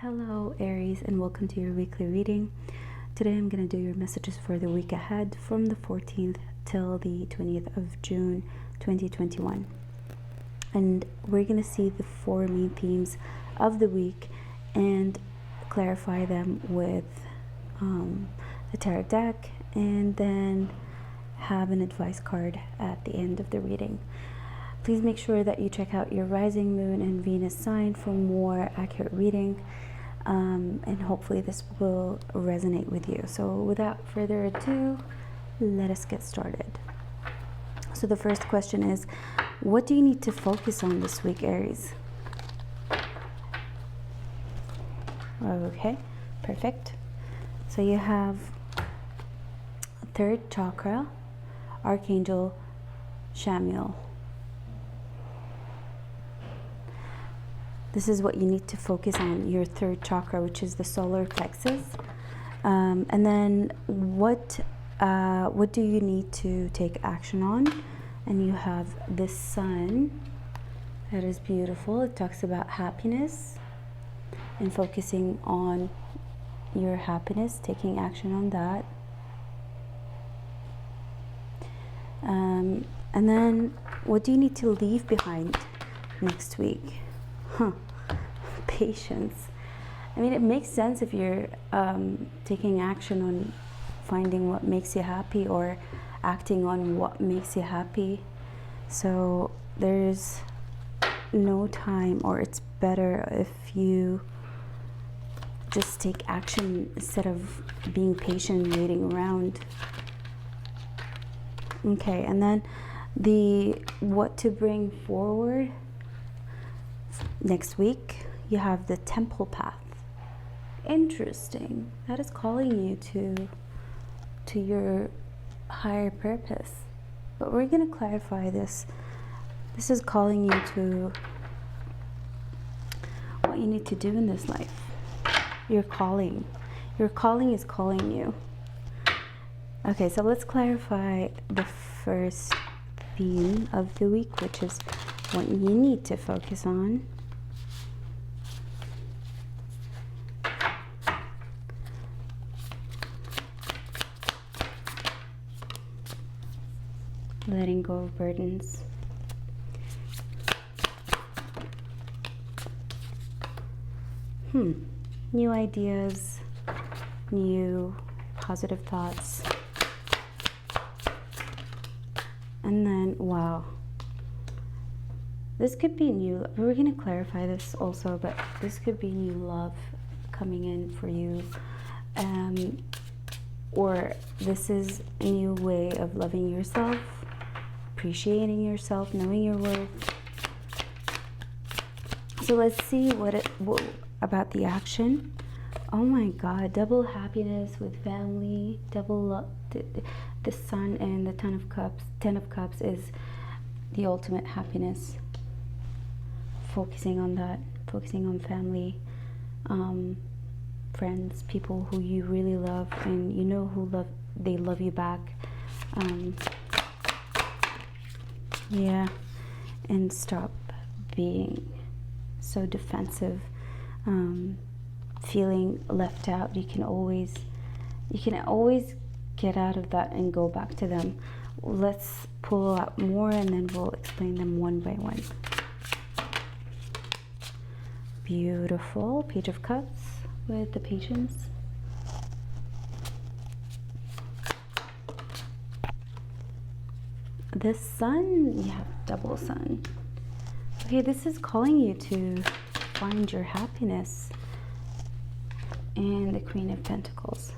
Hello Aries, and welcome to your weekly reading. Today I'm going to do your messages for the week ahead from the 14th till the 20th of June 2021. And we're going to see the four main themes of the week and clarify them with the tarot deck, and then have an advice card at the end of the reading. Please make sure that you check out your rising, moon, and Venus sign for more accurate reading, and hopefully this will resonate with you. So without further ado, let us get started. So the first question is, what do you need to focus on this week, Aries? Okay, perfect. So you have third chakra, Archangel Chamuel. This is what you need to focus on, your third chakra, which is the solar plexus. And then what do you need to take action on? And you have the sun. That is beautiful. It talks about happiness and focusing on your happiness, taking action on that. And then what do you need to leave behind next week? Patience. I mean, it makes sense if you're taking action on finding what makes you happy or acting on what makes you happy. So there's no time, or it's better if you just take action instead of being patient and waiting around. Okay, and then what to bring forward next week, you have the temple path. Interesting. That is calling you to your higher purpose. But we're going to clarify this. This is calling you to what you need to do in this life. Your calling. Your calling is calling you. Okay, so let's clarify the first theme of the week, which is what you need to focus on. Letting go of burdens. New ideas, new positive thoughts. And then, wow. This could be new. We're going to clarify this also, but this could be new love coming in for you. Or this is a new way of loving yourself, appreciating yourself, knowing your worth. So let's see what about the action. Oh my God, double happiness with family, double love. The sun and the Ten of Cups. 10 of Cups is the ultimate happiness. Focusing on that, focusing on family, friends, people who you really love, and you know they love you back. Yeah, and stop being so defensive, feeling left out. You can always get out of that and go back to them. Let's pull out more, and then we'll explain them one by one. Beautiful. Page of Cups with the patience. The sun, you have double sun. Okay, this is calling you to find your happiness. And the Queen of Pentacles.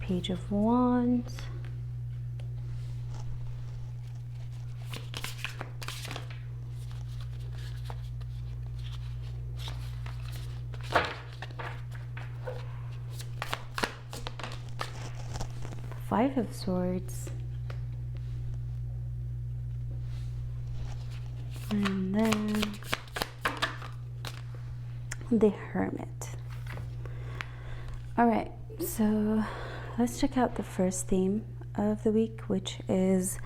Page of Wands. Five of Swords. And then the Hermit. All right, so let's check out the first theme of the week, which is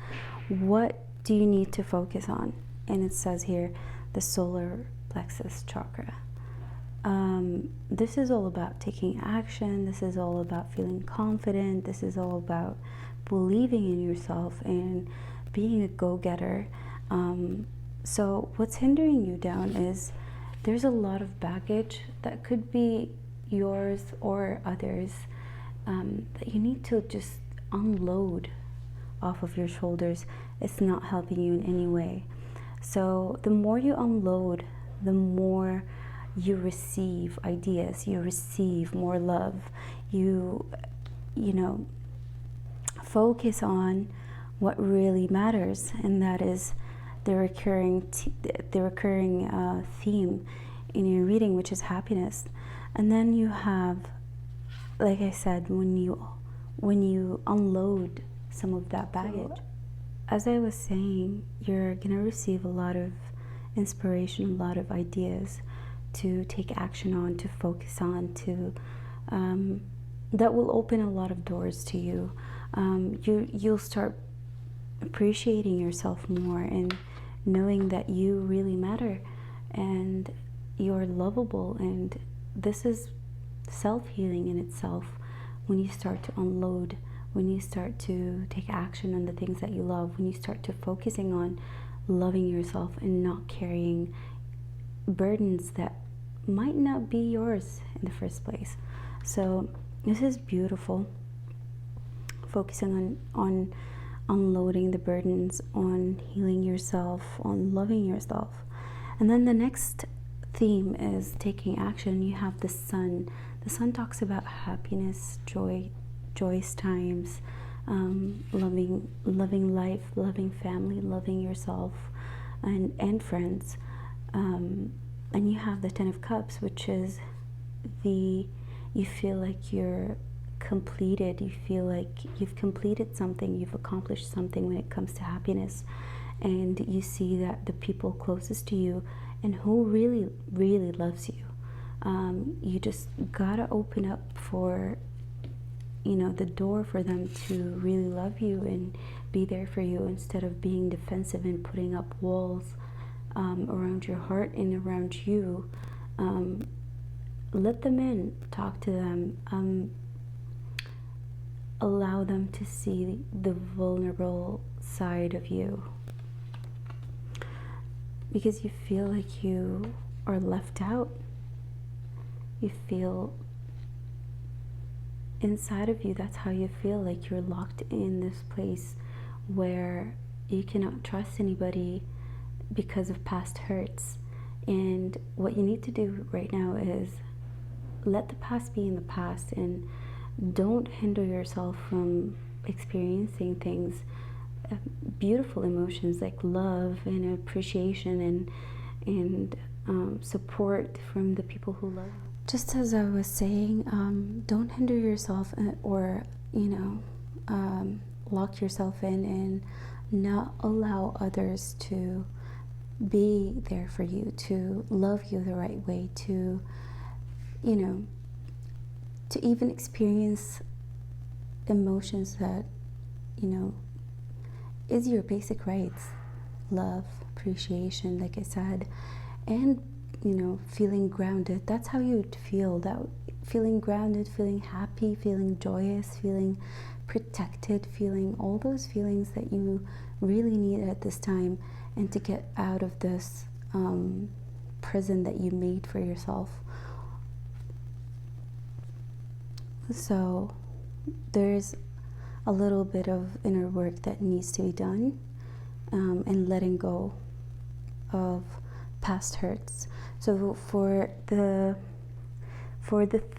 what do you need to focus on? And it says here, the solar plexus chakra. This is all about taking action. This is all about feeling confident. This is all about believing in yourself and being a go-getter. So what's hindering you down is there's a lot of baggage that could be yours or others, that you need to just unload off of your shoulders. It's not helping you in any way. So the more you unload, the more you receive ideas, you receive more love, you know, focus on what really matters, and that is the recurring theme in your reading, which is happiness. And then you have, like I said, when you unload some of that baggage, as I was saying, you're gonna receive a lot of inspiration, a lot of ideas to take action on, to focus on, to that will open a lot of doors to you. You'll start appreciating yourself more and knowing that you really matter and you're lovable. And this is self-healing in itself when you start to unload, when you start to take action on the things that you love, when you start to focusing on loving yourself and not carrying burdens that might not be yours in the first place. So this is beautiful, focusing on unloading the burdens, on healing yourself, on loving yourself. And then the next theme is taking action. You have the sun. The sun talks about happiness, joy, joyous times, loving life, loving family, loving yourself and friends. And you have the 10 of Cups, which is you feel like you're completed, you feel like you've completed something, you've accomplished something when it comes to happiness, and you see that the people closest to you and who really, really loves you, you just gotta open up for, the door for them to really love you and be there for you, instead of being defensive and putting up walls around your heart and around you. Let them in, talk to them, allow them to see the vulnerable side of you, because you feel like you are left out. You feel inside of you, that's how you feel, like you're locked in this place where you cannot trust anybody because of past hurts. And what you need to do right now is let the past be in the past, and don't hinder yourself from experiencing things, beautiful emotions like love and appreciation and support from the people who love you. Just as I was saying, don't hinder yourself or lock yourself in and not allow others to be there for you, to love you the right way, to even experience emotions that is your basic rights: love, appreciation, like I said, and feeling grounded. That's how you'd feel, that feeling grounded, feeling happy, feeling joyous, feeling protected, feeling all those feelings that you really need at this time, and to get out of this prison that you made for yourself. So there's a little bit of inner work that needs to be done, and letting go of past hurts. So for the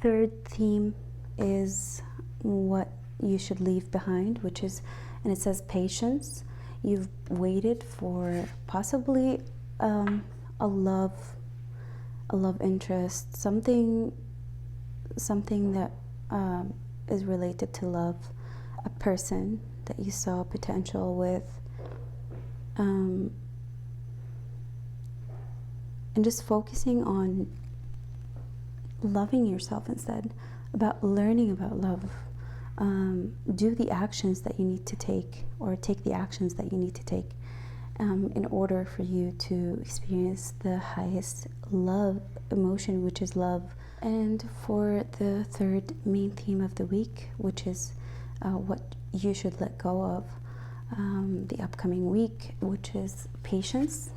third theme is what you should leave behind, which is, and it says patience. You've waited for possibly a love interest, something that is related to love, a person that you saw potential with, and just focusing on loving yourself instead, about learning about love. Do the actions that you need to take, or take the actions that you need to take, in order for you to experience the highest love emotion, which is love. And for the third main theme of the week, which is what you should let go of the upcoming week, which is patience.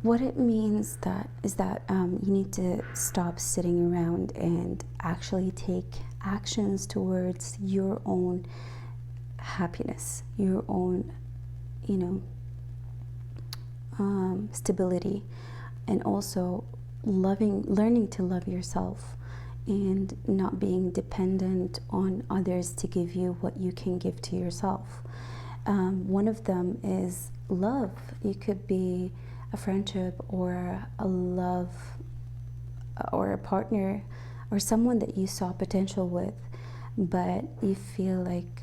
What it means is that you need to stop sitting around and actually take actions towards your own happiness, your own, stability, and also learning to love yourself and not being dependent on others to give you what you can give to yourself. One of them is love. You could be a friendship or a love or a partner or someone that you saw potential with, but you feel like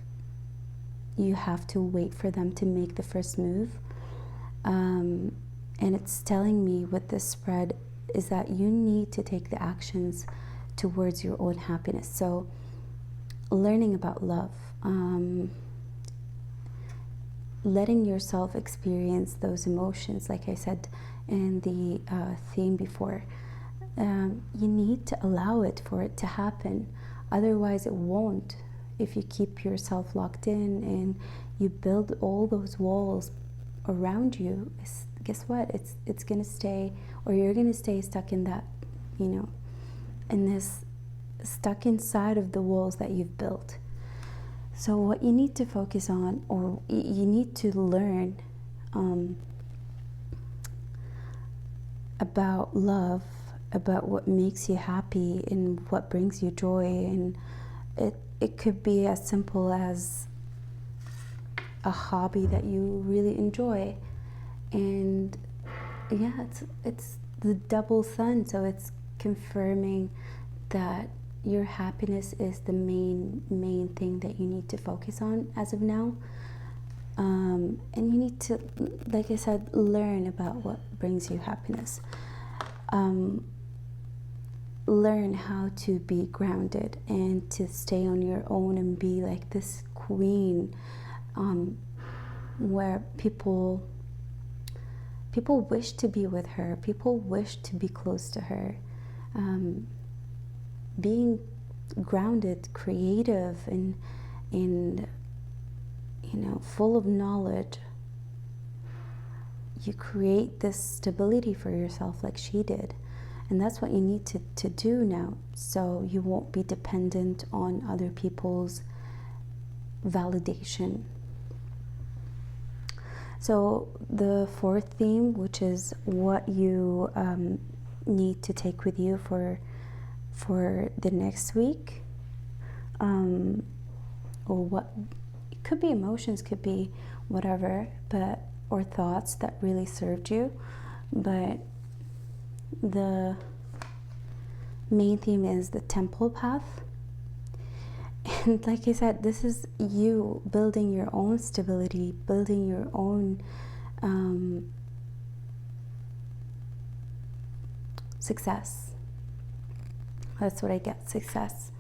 you have to wait for them to make the first move. And it's telling me with this spread is that you need to take the actions towards your own happiness. So learning about love, letting yourself experience those emotions, like I said in the theme before, you need to allow it for it to happen. Otherwise it won't. If you keep yourself locked in and you build all those walls around you, guess what? It's gonna stay, or you're gonna stay stuck in that, stuck inside of the walls that you've built. So what you need to focus on, or you need to learn about love, about what makes you happy and what brings you joy. And it could be as simple as a hobby that you really enjoy. And yeah, it's the double sun, so it's confirming that your happiness is the main thing that you need to focus on as of now. And you need to, like I said, learn about what brings you happiness. Learn how to be grounded and to stay on your own and be like this queen, where people wish to be with her, people wish to be close to her. Being grounded, creative, and full of knowledge, you create this stability for yourself like she did. And that's what you need to do now, so you won't be dependent on other people's validation. So the fourth theme, which is what you need to take with you for the next week, or what it could be, emotions, could be whatever, or thoughts that really served you, but the main theme is the temple path. And like I said, this is you building your own stability, building your own success. That's what I get, success.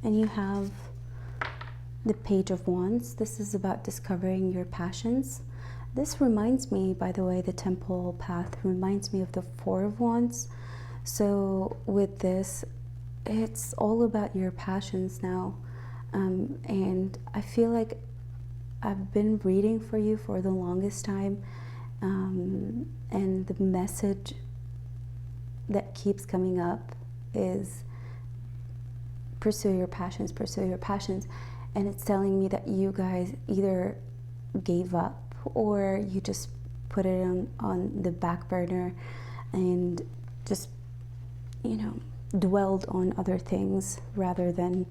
And you have the Page of Wands. This is about discovering your passions. This reminds me, by the way, the temple path reminds me of the Four of Wands. So with this, it's all about your passions now. And I feel like I've been reading for you for the longest time. And the message that keeps coming up is pursue your passions, pursue your passions. And it's telling me that you guys either gave up or you just put it on the back burner and just, dwelled on other things rather than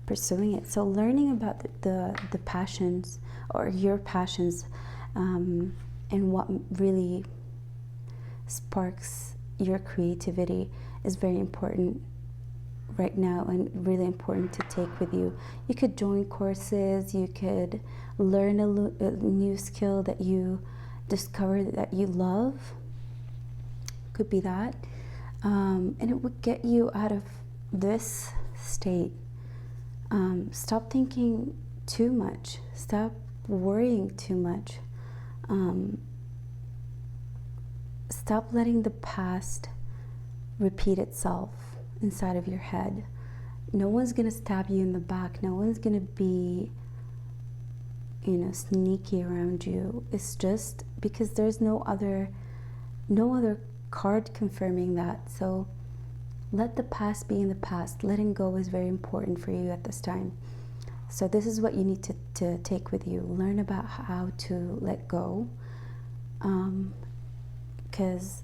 pursuing it. So learning about the passions, or your passions, and what really sparks your creativity is very important right now, and really important to take with you. You could join courses, you could learn a new skill that you discover that you love, could be that, and it would get you out of this state. Stop thinking too much. Stop worrying too much. Stop letting the past repeat itself inside of your head. No one's gonna stab you in the back. No one's gonna be, sneaky around you. It's just because there's no other card confirming that. So let the past be in the past. Letting go is very important for you at this time. So this is what you need to take with you. Learn about how to let go, because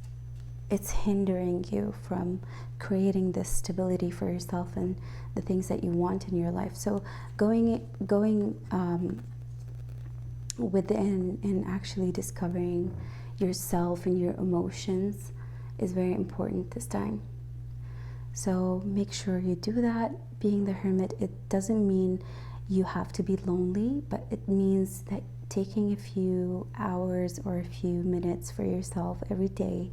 it's hindering you from creating this stability for yourself and the things that you want in your life. So going within and actually discovering yourself and your emotions is very important this time. So make sure you do that. Being the hermit, it doesn't mean you have to be lonely, but it means that taking a few hours or a few minutes for yourself every day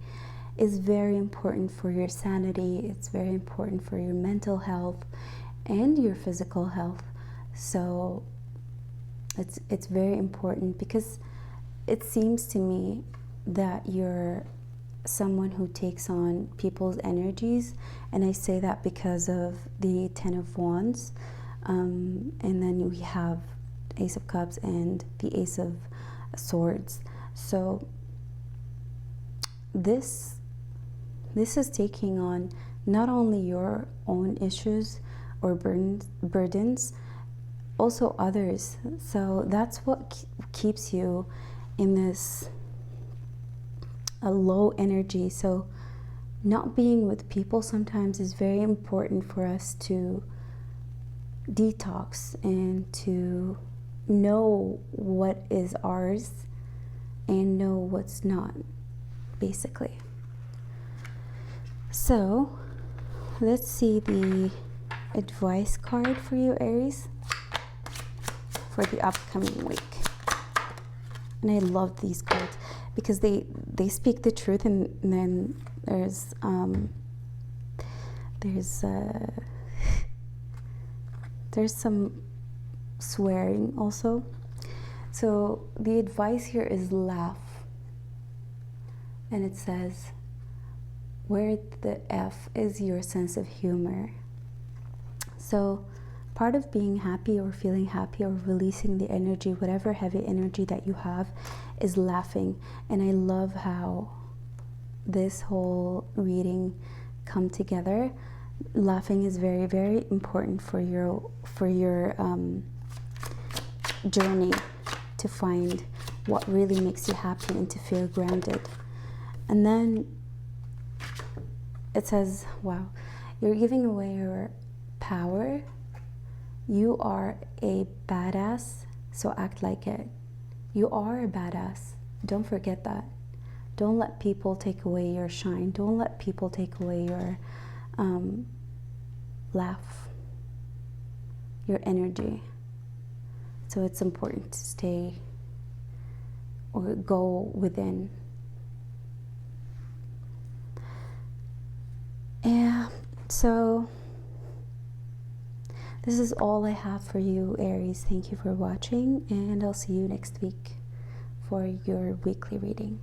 is very important for your sanity. It's very important for your mental health and your physical health. So it's very important, because it seems to me that you're someone who takes on people's energies, and I say that because of the 10 of Wands, and then we have Ace of Cups and the Ace of Swords. So this is taking on not only your own issues or burdens, also others. So that's what keeps you in this a low energy. So not being with people sometimes is very important for us to detox and to know what is ours and know what's not, basically. So let's see the advice card for you, Aries, for the upcoming week. And I love these cards because they speak the truth, and then there's some swearing also. So the advice here is laugh, and it says, where the F is your sense of humor. So part of being happy or feeling happy or releasing the energy, whatever heavy energy that you have, is laughing. And I love how this whole reading come together. Laughing is very, very important for your journey to find what really makes you happy and to feel grounded. And then it says, wow, you're giving away your power. You are a badass, so act like it. You are a badass. Don't forget that. Don't let people take away your shine. Don't let people take away your laugh, your energy. So it's important to stay or go within. Yeah, so this is all I have for you, Aries. Thank you for watching, and I'll see you next week for your weekly reading.